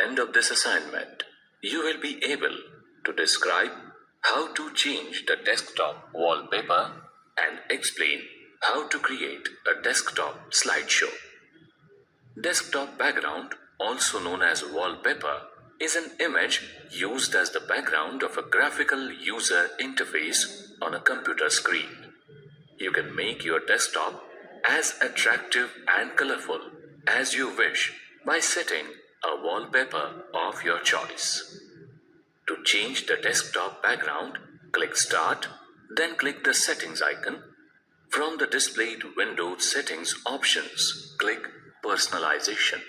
end of this assignment, you will be able to describe how to change the desktop wallpaper and explain how to create a desktop slideshow. Desktop background, also known as wallpaper, is an image used as the background of a graphical user interface on a computer screen. You can make your desktop as attractive and colorful as you wish by setting a wallpaper of your choice. To change the desktop background, click Start, then click the Settings icon. From the displayed window settings options, click Personalization.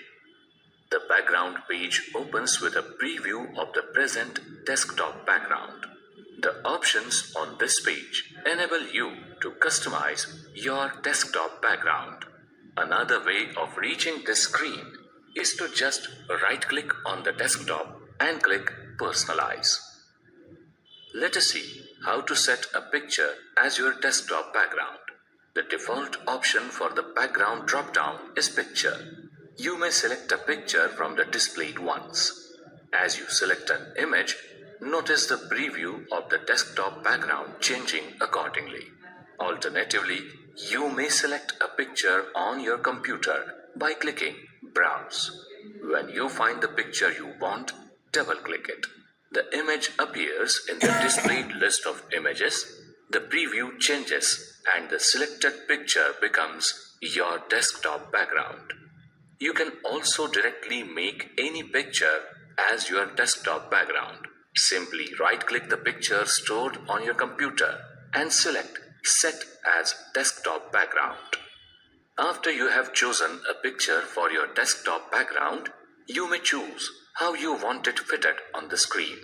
The background page opens with a preview of the present desktop background. The options on this page enable you to customize your desktop background. Another way of reaching this screen is to just right-click on the desktop and click Personalize. Let us see how to set a picture as your desktop background. The default option for the background drop-down is Picture. You may select a picture from the displayed ones. As you select an image, notice the preview of the desktop background changing accordingly. Alternatively, you may select a picture on your computer by clicking Browse. When you find the picture you want, double-click it. The image appears in the displayed list of images. The preview changes and the selected picture becomes your desktop background. You can also directly make any picture as your desktop background. Simply right-click the picture stored on your computer and select Set as Desktop Background. After you have chosen a picture for your desktop background, you may choose how you want it fitted on the screen.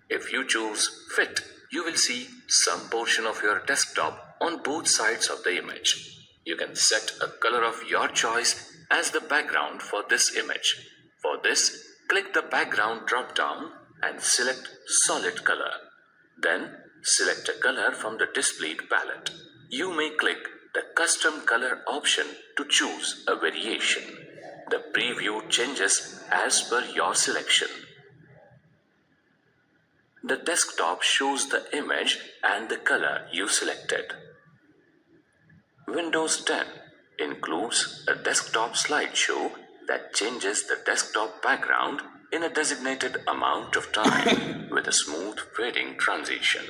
If you choose Fit, you will see some portion of your desktop on both sides of the image. You can set a color of your choice as the background for this image. For this, click the background drop-down and select Solid Color. Then, select a color from the displayed palette. You may click the Custom Color option to choose a variation. The preview changes as per your selection. The desktop shows the image and the color you selected. Windows 10 includes a desktop slideshow that changes the desktop background in a designated amount of time with a smooth fading transition.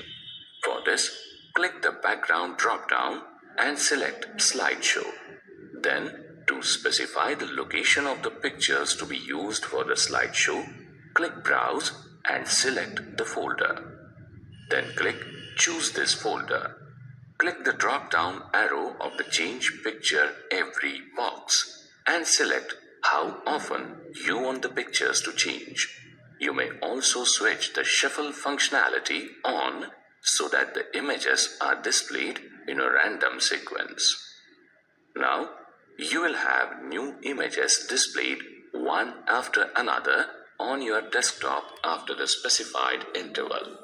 For this, click the background drop-down and select Slideshow. Then, to specify the location of the pictures to be used for the slideshow, click Browse and select the folder. Then click Choose this folder. Click the drop-down arrow of the Change Picture Every box and select how often you want the pictures to change. You may also switch the Shuffle functionality on so that the images are displayed in a random sequence. Now, you will have new images displayed one after another on your desktop after the specified interval.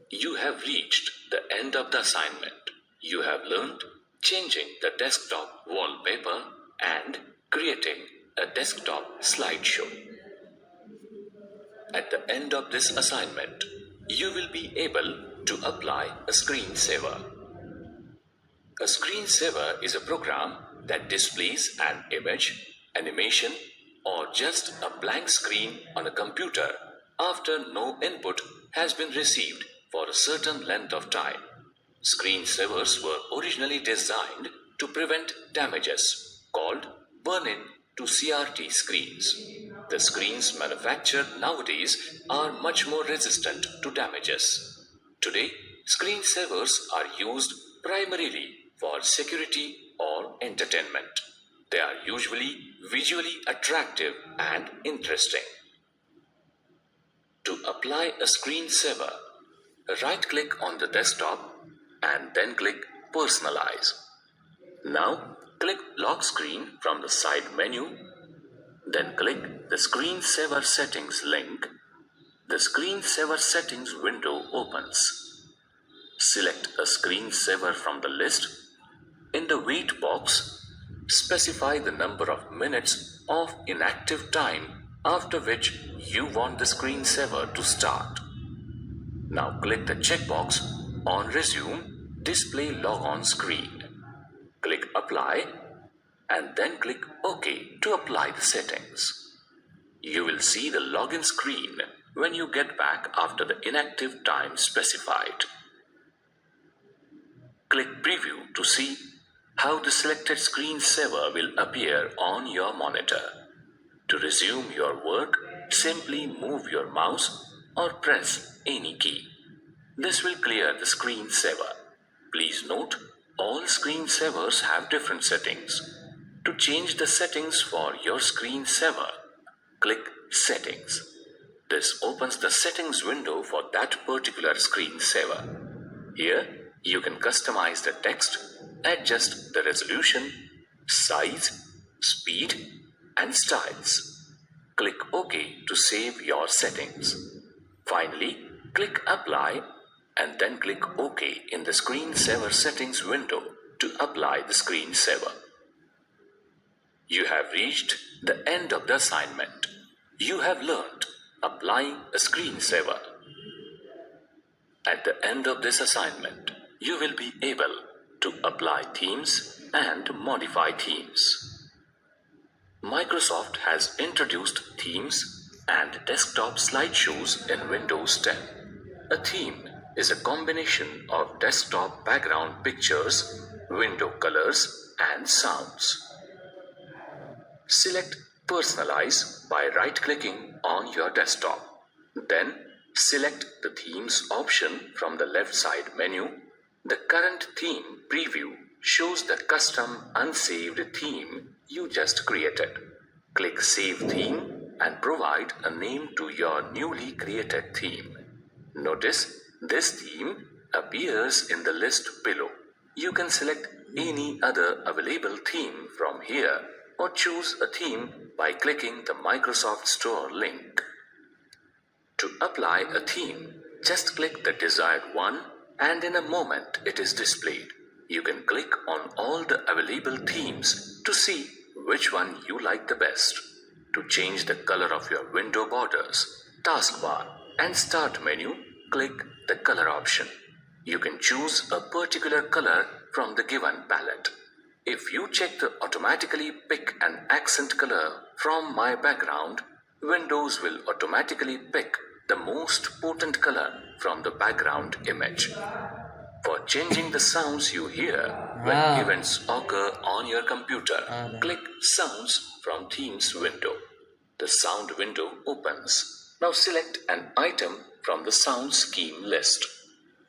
You have reached the end of the assignment. You have learned changing the desktop wallpaper and creating a desktop slideshow. At the end of this assignment, you will be able to apply a screensaver. A screensaver is a program that displays an image, animation, or just a blank screen on a computer after no input has been received for a certain length of time. Screensavers were originally designed to prevent damages called burn-in to CRT screens. The screens manufactured nowadays are much more resistant to damages. Today, screensavers are used primarily for security or entertainment. They are usually visually attractive and interesting. To apply a screensaver, right-click on the desktop and then click Personalize. Now, click Lock Screen from the side menu. Then click the Screensaver Settings link. The Screensaver Settings window opens. Select a screensaver from the list. In the Wait box, specify the number of minutes of inactive time after which you want the screensaver to start. Now click the checkbox on Resume Display Logon screen. Click Apply and then click OK to apply the settings. You will see the login screen when you get back after the inactive time specified. Click Preview to see how the selected screensaver will appear on your monitor. To resume your work, simply move your mouse or press any key. This will clear the screensaver. Please note, all screensavers have different settings. To change the settings for your screensaver, click Settings. This opens the settings window for that particular screensaver. Here, you can customize the text, adjust the resolution, size, speed, and styles. Click OK to save your settings. Finally, click Apply and then click OK in the screensaver settings window to apply the screensaver. You have reached the end of the assignment. You have learned applying a screensaver. At the end of this assignment, you will be able to apply themes and modify themes. Microsoft has introduced themes and desktop slideshows in Windows 10. A theme is a combination of desktop background pictures, window colors, and sounds. Select Personalize by right-clicking on your desktop. Then select the Themes option from the left side menu. The current theme preview shows the custom unsaved theme you just created. Click Save Theme and provide a name to your newly created theme. Notice this theme appears in the list below. You can select any other available theme from here or choose a theme by clicking the Microsoft Store link. To apply a theme, just click the desired one and in a moment it is displayed. You can click on all the available themes to see which one you like the best. To change the color of your window borders, taskbar, and start menu, click the color option. You can choose a particular color from the given palette. If you check the automatically pick an accent color from my background, Windows will automatically pick the most potent color from the background image. For changing the sounds you hear when events occur on your computer, click Sounds from Themes window. The sound window opens. Now select an item from the sound scheme list.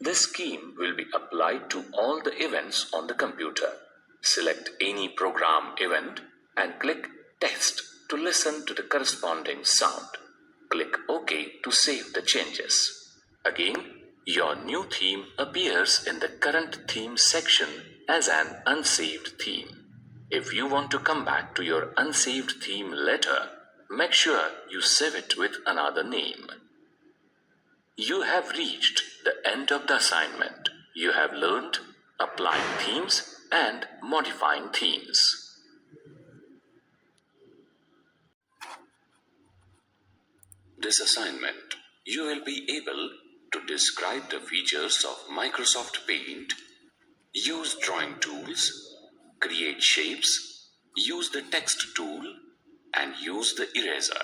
This scheme will be applied to all the events on the computer. Select any program event and click Test to listen to the corresponding sound. Click OK to save the changes. Again, your new theme appears in the current theme section as an unsaved theme. If you want to come back to your unsaved theme later, make sure you save it with another name. You have reached the end of the assignment. You have learned applying themes and modifying themes. This assignment, you will be able to describe the features of Microsoft Paint, use drawing tools, create shapes, use the text tool, and use the eraser.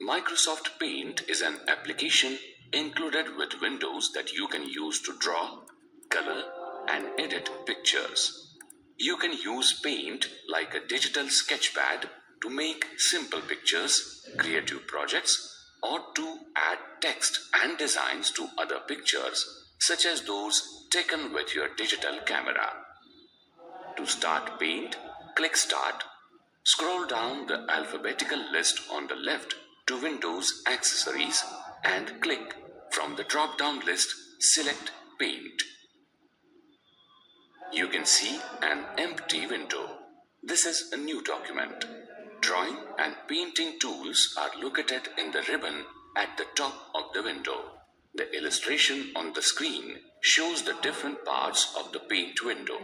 Microsoft Paint is an application included with Windows that you can use to draw, color, and edit pictures. You can use Paint like a digital sketchpad to make simple pictures, creative projects, or to add text and designs to other pictures, such as those taken with your digital camera. To start Paint, click Start. Scroll down the alphabetical list on the left to Windows Accessories and click from the drop-down list, select Paint. You can see an empty window. This is a new document. Drawing and painting tools are located in the ribbon at the top of the window. The illustration on the screen shows the different parts of the Paint window.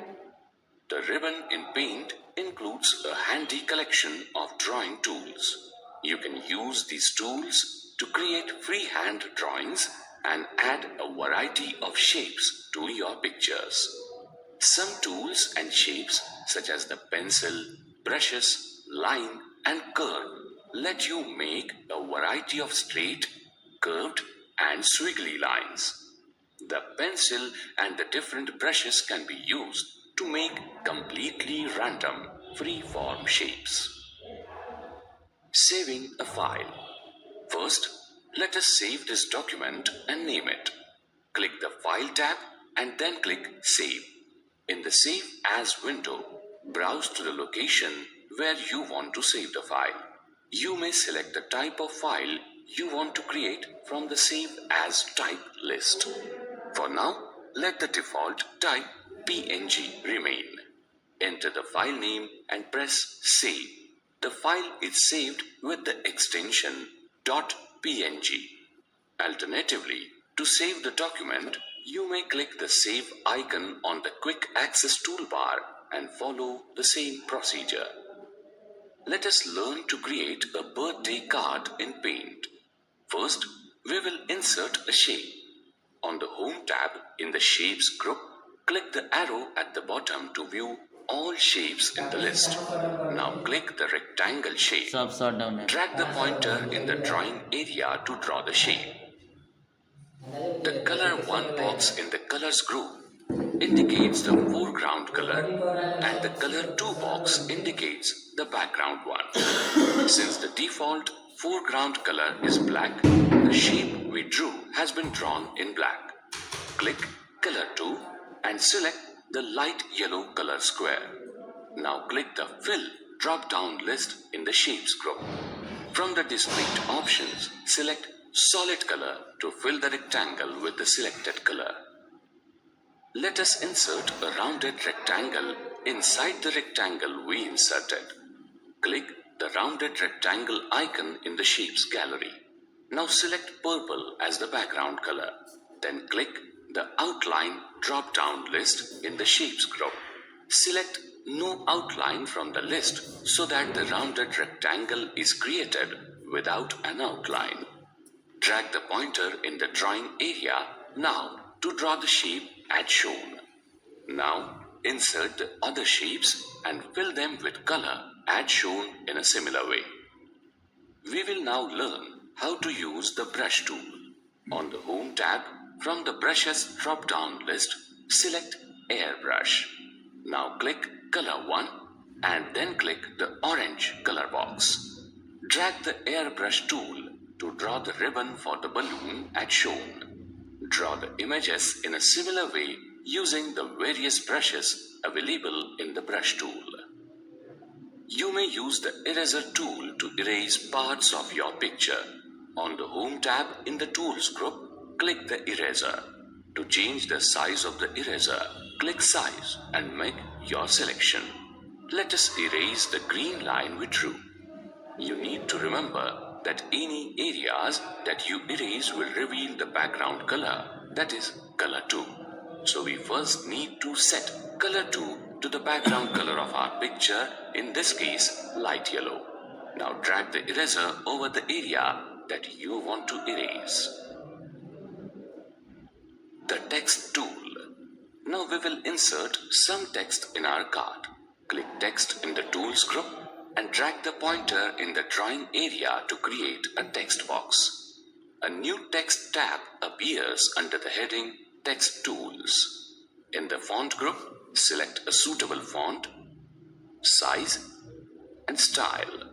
The ribbon in Paint includes a handy collection of drawing tools. You can use these tools to create freehand drawings and add a variety of shapes to your pictures. Some tools and shapes, such as the pencil, brushes, line, and curve, let you make a variety of straight, curved, and squiggly lines. The pencil and the different brushes can be used to make completely random, free-form shapes. Saving a file. First, let us save this document and name it. Click the File tab and then click Save. In the Save As window, browse to the location where you want to save the file. You may select the type of file you want to create from the Save As type list. For now, let the default type PNG remain. Enter the file name and press Save. The file is saved with the extension .png. Alternatively, to save the document, you may click the Save icon on the Quick Access toolbar and follow the same procedure. Let us learn to create a birthday card in Paint. First, we will insert a shape. On the Home tab in the Shapes group, click the arrow at the bottom to view all shapes in the list. Now click the rectangle shape. Drag the pointer in the drawing area to draw the shape. The Color 1 box in the Colors group indicates the foreground color and the Color 2 box indicates the background one. Since the default foreground color is black, the shape we drew has been drawn in black. Click Color 2 and select the light yellow color square. Now click the Fill drop-down list in the Shapes group. From the displaced options, select Solid Color to fill the rectangle with the selected color. Let us insert a rounded rectangle inside the rectangle we inserted. Click the rounded rectangle icon in the Shapes gallery. Now select purple as the background color. Then click the Outline drop-down list in the Shapes group. Select No Outline from the list so that the rounded rectangle is created without an outline. Drag the pointer in the drawing area now to draw the shape as shown. Now insert the other shapes and fill them with color as shown in a similar way. We will now learn how to use the Brush tool. On the Home tab, from the Brushes drop-down list, select Airbrush. Now click Color 1 and then click the orange color box. Drag the Airbrush tool to draw the ribbon for the balloon as shown. Draw the images in a similar way using the various brushes available in the Brush tool. You may use the Eraser tool to erase parts of your picture. On the Home tab in the Tools group, click the Eraser. To change the size of the eraser, click Size and make your selection. Let us erase the green line we drew. You need to remember that any areas that you erase will reveal the background color, that is Color 2. So we first need to set Color 2 to the background color of our picture, in this case light yellow. Now drag the eraser over the area that you want to erase. The Text tool. Now we will insert some text in our card. Click Text in the Tools group and drag the pointer in the drawing area to create a text box. A new text tab appears under the heading Text Tools. In the Font group, select a suitable font, size, and style.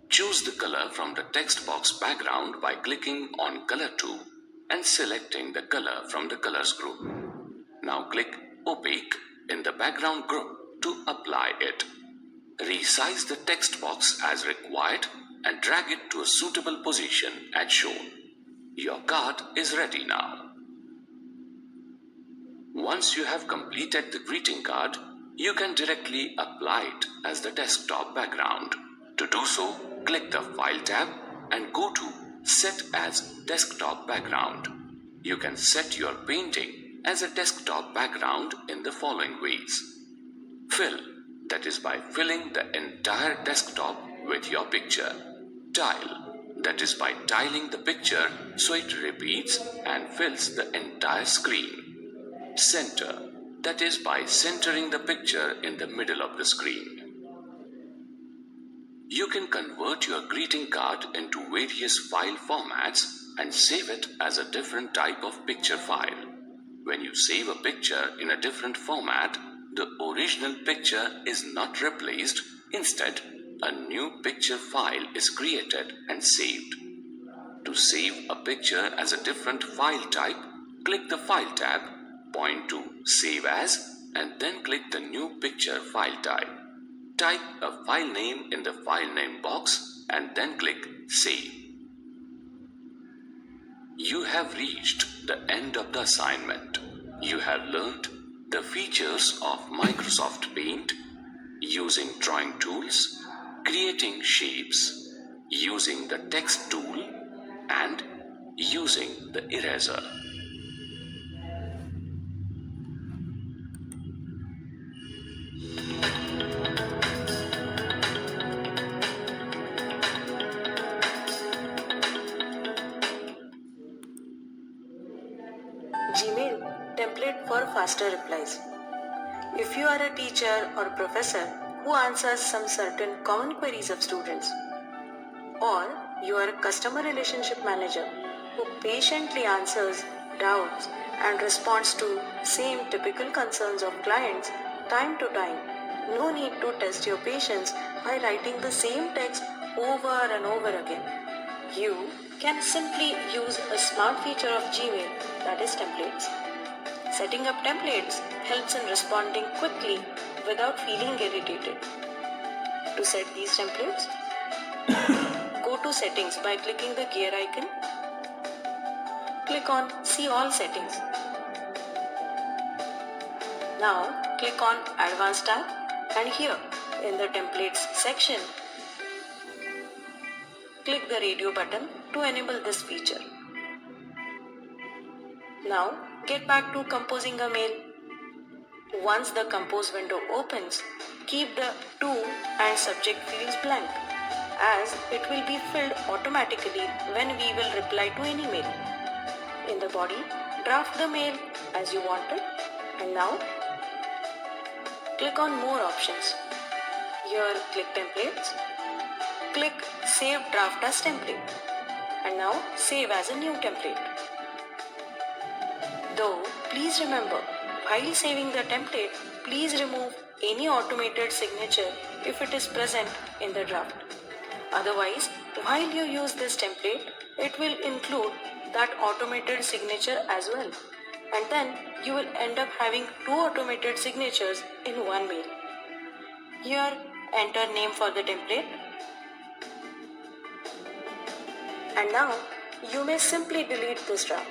Choose the color from the text box background by clicking on Color 2 and selecting the color from the Colors group. Now click Opaque in the Background group to apply it. Resize the text box as required and drag it to a suitable position as shown. Your card is ready now. Once you have completed the greeting card, you can directly apply it as the desktop background. To do so, click the File tab and go to Set as Desktop Background. You can set your painting as a desktop background in the following ways. Fill, that is by filling the entire desktop with your picture. Tile, that is by tiling the picture so it repeats and fills the entire screen. Center, that is by centering the picture in the middle of the screen. You can convert your greeting card into various file formats and save it as a different type of picture file. When you save a picture in a different format, the original picture is not replaced. Instead, a new picture file is created and saved. To save a picture as a different file type, click the File tab, point to Save As, and then click the New Picture file type. Type a file name in the file name box and then click Save. You have reached the end of the assignment. You have learned the features of Microsoft Paint, using drawing tools, creating shapes, using the text tool, and using the eraser. Gmail template for faster replies. If you are a teacher or professor who answers some certain common queries of students, or you are a customer relationship manager who patiently answers doubts and responds to same typical concerns of clients time to time, no need to test your patience by writing the same text over and over again. You can simply use a smart feature of Gmail, that is templates. Setting up templates helps in responding quickly without feeling irritated. To set these templates, go to Settings by clicking the gear icon. Click on See All Settings. Now click on Advanced tab, and here in the Templates section, click the radio button to enable this feature. Now get back to composing a mail. Once the Compose window opens, keep the To and Subject fields blank, as it will be filled automatically when we will reply to any mail. In the body, draft the mail as you want it, and now click on More options. Here click Templates, click Save Draft as Template, and now save as a new template. Though, please remember, while saving the template, please remove any automated signature if it is present in the draft. Otherwise, while you use this template, it will include that automated signature as well. And then you will end up having two automated signatures in one mail. Here, enter name for the template. And now, you may simply delete this draft.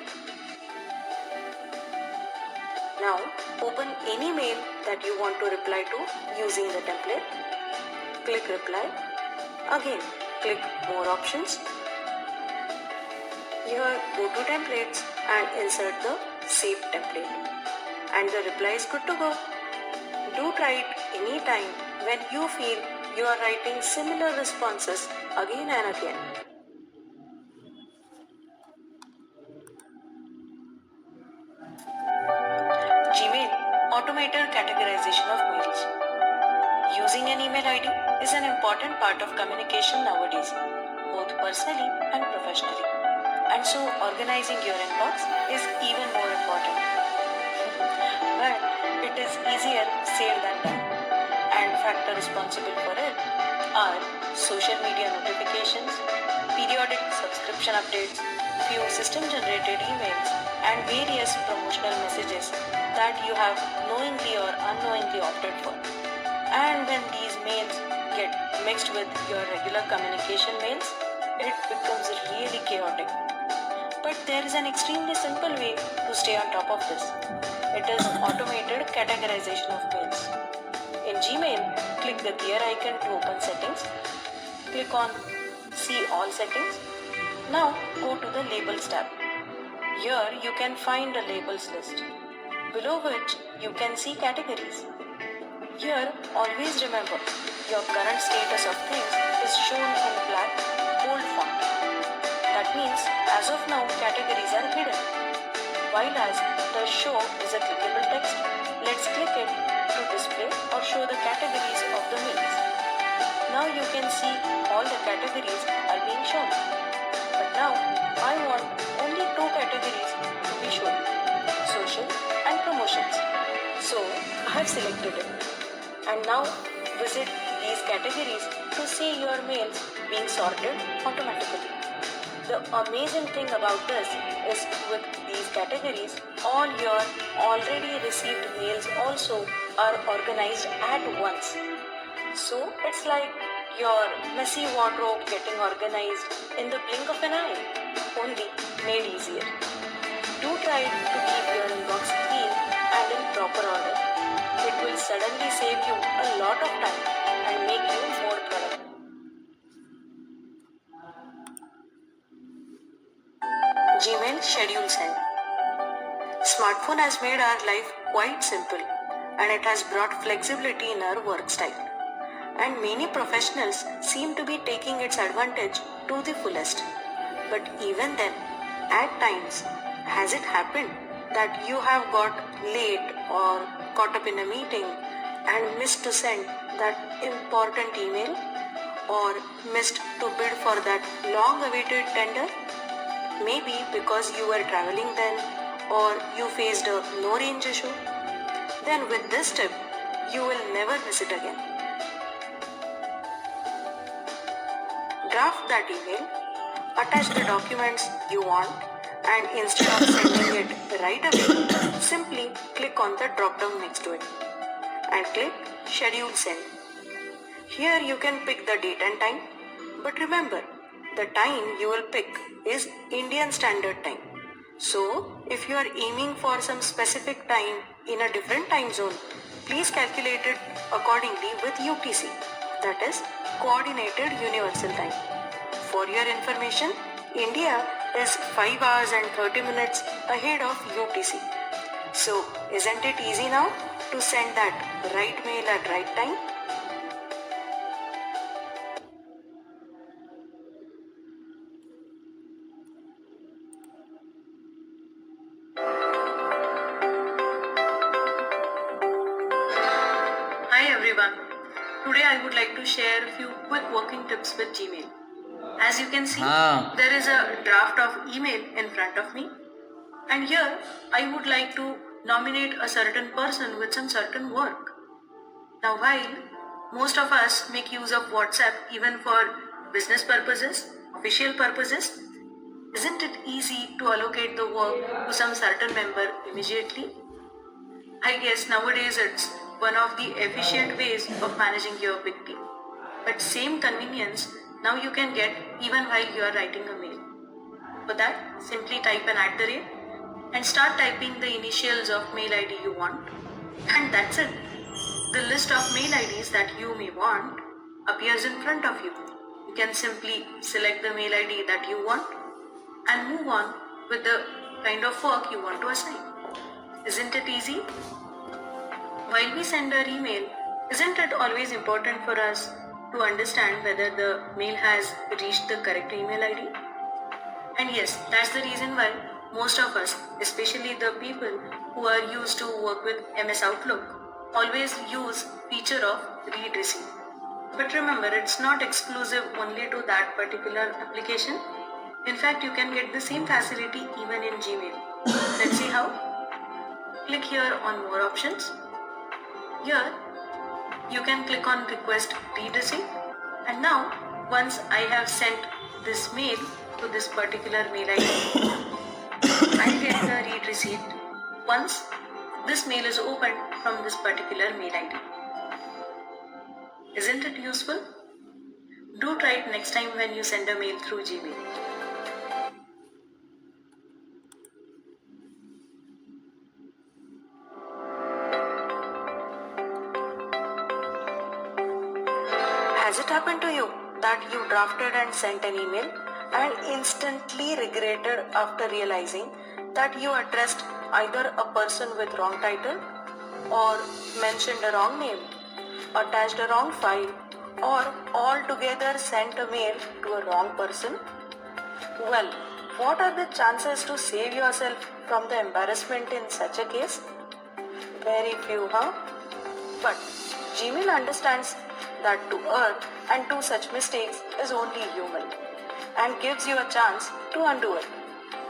Now, open any mail that you want to reply to using the template. Click Reply. Again, click More options. Here, go to Templates and insert the Save template. And the reply is good to go. Do try it anytime when you feel you are writing similar responses again and again. Gmail Automated Categorization of Mails. Using an email ID is an important part of communication nowadays, both personally and professionally. And so organizing your inbox is even more important. But it is easier said than done. And factor responsible for it are social media notifications, periodic subscription updates, few system-generated emails, and various promotional messages that you have knowingly or unknowingly opted for. And when these mails get mixed with your regular communication mails, it becomes really chaotic. But there is an extremely simple way to stay on top of this. It is automated categorization of mails. In Gmail, click the gear icon to open settings. Click on See All Settings. Now go to the Labels tab. Here you can find a labels list, below which you can see categories. Here, always remember, your current status of things is shown in black, bold font. That means as of now categories are hidden. While as the show is a clickable text, let's click it to display or show the categories of the mails. Now you can see all the categories are being shown. But now I want only two categories to be shown, social and promotions. So I have selected it. And now visit these categories to see your mails being sorted automatically. The amazing thing about this is with these categories, all your already received mails also are organized at once. So it's like your messy wardrobe getting organized in the blink of an eye, only made easier. Do try to keep your inbox clean and in proper order. It will suddenly save you a lot of time and make you more productive. Gmail Schedule Send. Smartphone has made our life quite simple and it has brought flexibility in our work style. And many professionals seem to be taking its advantage to the fullest. But even then, at times, has it happened that you have got late or caught up in a meeting and missed to send that important email or missed to bid for that long-awaited tender? Maybe because you were traveling then or you faced a no-range issue. Then with this tip, you will never miss it again. Draft that email, attach the documents you want, and instead of sending it right away, simply click on the drop down next to it and click Schedule Send. Here you can pick the date and time, but remember, the time you will pick is Indian Standard Time. So, if you are aiming for some specific time in a different time zone, please calculate it accordingly with UTC, that is Coordinated Universal Time. For your information, India is 5 hours and 30 minutes ahead of UTC. So, isn't it easy now to send that right mail at right time? Hi everyone. Today I would like to share a few quick working tips with Gmail. As you can see, there is a draft of email in front of me. And here I would like to nominate a certain person with some certain work. Now while most of us make use of WhatsApp even for business purposes, official purposes, isn't it easy to allocate the work to some certain member immediately? I guess nowadays it's one of the efficient ways of managing your big team. But same convenience now you can get even while you are writing a mail. For that, simply type an @ and start typing the initials of mail ID you want. And that's it. The list of mail IDs that you may want appears in front of you. You can simply select the mail ID that you want and move on with the kind of work you want to assign. Isn't it easy? While we send our email, isn't it always important for us to understand whether the mail has reached the correct email ID? And yes, that's the reason why most of us, especially the people who are used to work with MS Outlook, always use feature of read receipt. But remember, it's not exclusive only to that particular application. In fact, you can get the same facility even in Gmail. Let's see how. Click here on more options. Here, you can click on request read receipt. And now, once I have sent this mail to this particular mail ID, I get the read receipt once this mail is opened from this particular mail ID. Isn't it useful? Do try it next time when you send a mail through Gmail. Has it happened to you that you drafted and sent an email and instantly regretted after realizing that you addressed either a person with wrong title or mentioned a wrong name, attached a wrong file, or altogether sent a mail to a wrong person? Well, what are the chances to save yourself from the embarrassment in such a case? Very few, huh? But Gmail understands that to err and do such mistakes is only human and gives you a chance to undo it.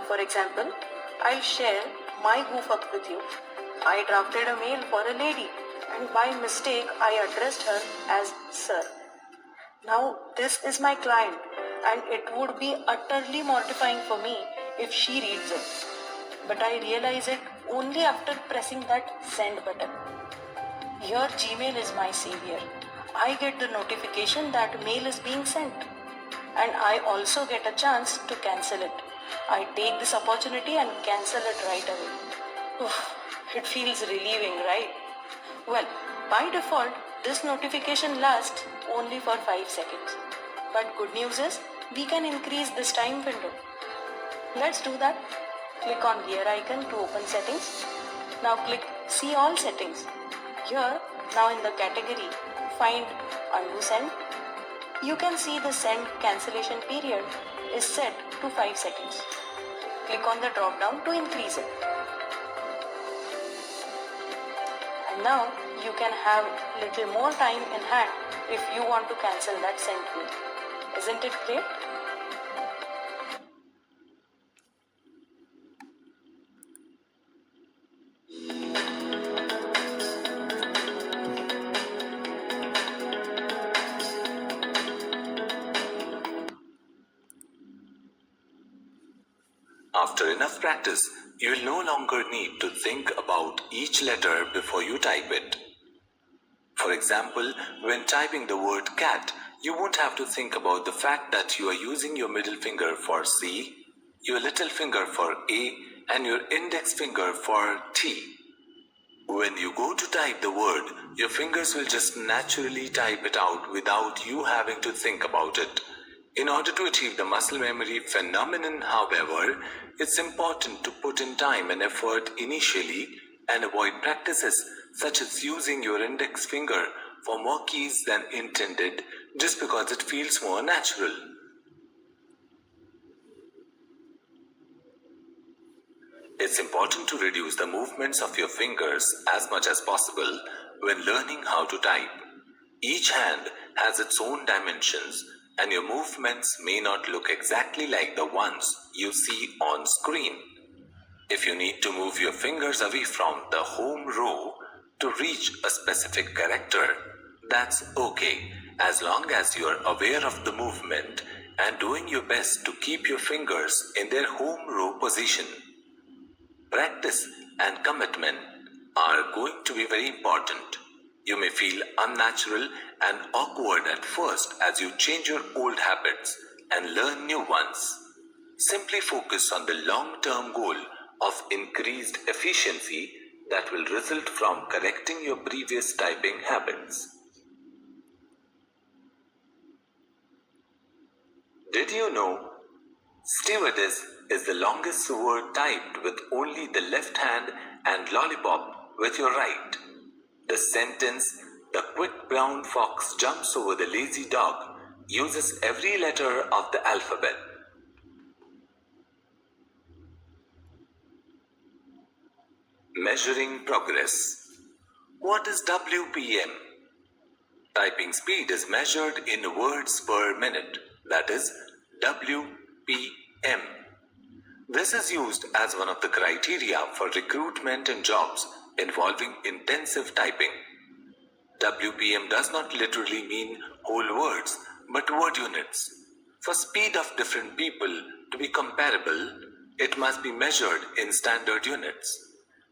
For example, I'll share my goof up with you. I drafted a mail for a lady and by mistake I addressed her as Sir. Now, this is my client, and it would be utterly mortifying for me if she reads it. But I realize it only after pressing that send button. Your Gmail is my savior. I get the notification that mail is being sent, and I also get a chance to cancel it. I take this opportunity and cancel it right away. It feels relieving, right? Well, by default, this notification lasts only for 5 seconds. But good news is, we can increase this time window. Let's do that. Click on gear icon to open settings. Now click see all settings. Here, now in the category, find undo send. You can see the send cancellation period is set to 5 seconds. Click on the drop down to increase it. And now you can have little more time in hand if you want to cancel that send mail. Isn't it great? After enough practice, you will no longer need to think about each letter before you type it. For example, when typing the word cat, you won't have to think about the fact that you are using your middle finger for C, your little finger for A, and your index finger for T. When you go to type the word, your fingers will just naturally type it out without you having to think about it. In order to achieve the muscle memory phenomenon, however, it's important to put in time and effort initially and avoid practices such as using your index finger for more keys than intended just because it feels more natural. It's important to reduce the movements of your fingers as much as possible when learning how to type. Each hand has its own dimensions, and your movements may not look exactly like the ones you see on screen. If you need to move your fingers away from the home row to reach a specific character, that's okay, as long as you're aware of the movement and doing your best to keep your fingers in their home row position. Practice and commitment are going to be very important. You may feel unnatural and awkward at first as you change your old habits and learn new ones. Simply focus on the long-term goal of increased efficiency that will result from correcting your previous typing habits. Did you know stewardess is the longest word typed with only the left hand and lollipop with your right? The sentence, "The quick brown fox jumps over the lazy dog," uses every letter of the alphabet. Measuring progress. What is WPM? Typing speed is measured in words per minute, that is WPM. This is used as one of the criteria for recruitment and jobs involving intensive typing. WPM does not literally mean whole words, but word units. For speed of different people to be comparable, it must be measured in standard units.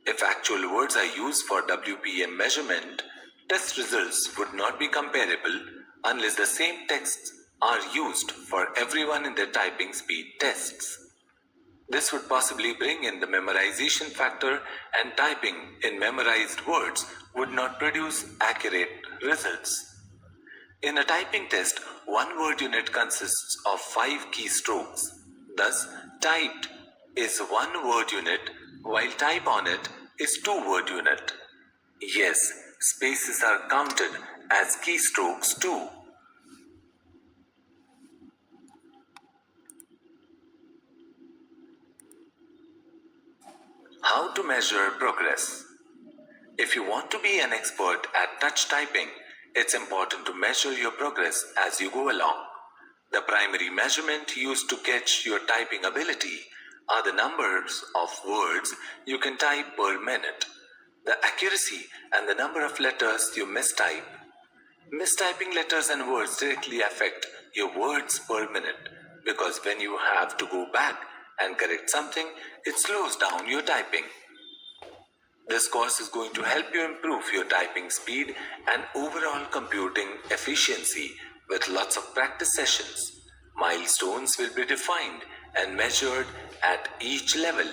If actual words are used for WPM measurement, test results would not be comparable unless the same texts are used for everyone in their typing speed tests. This would possibly bring in the memorization factor, and typing in memorized words would not produce accurate results. In a typing test, one word unit consists of 5 keystrokes. Thus, typed is 1 word unit, while type on it is 2 word unit. Yes, spaces are counted as keystrokes too. How to measure progress. If you want to be an expert at touch typing, it's important to measure your progress as you go along. The primary measurement used to gauge your typing ability are the numbers of words you can type per minute, the accuracy and the number of letters you mistype. Mistyping letters and words directly affect your words per minute because when you have to go back and correct something, it slows down your typing. This course is going to help you improve your typing speed and overall computing efficiency with lots of practice sessions. Milestones will be defined and measured at each level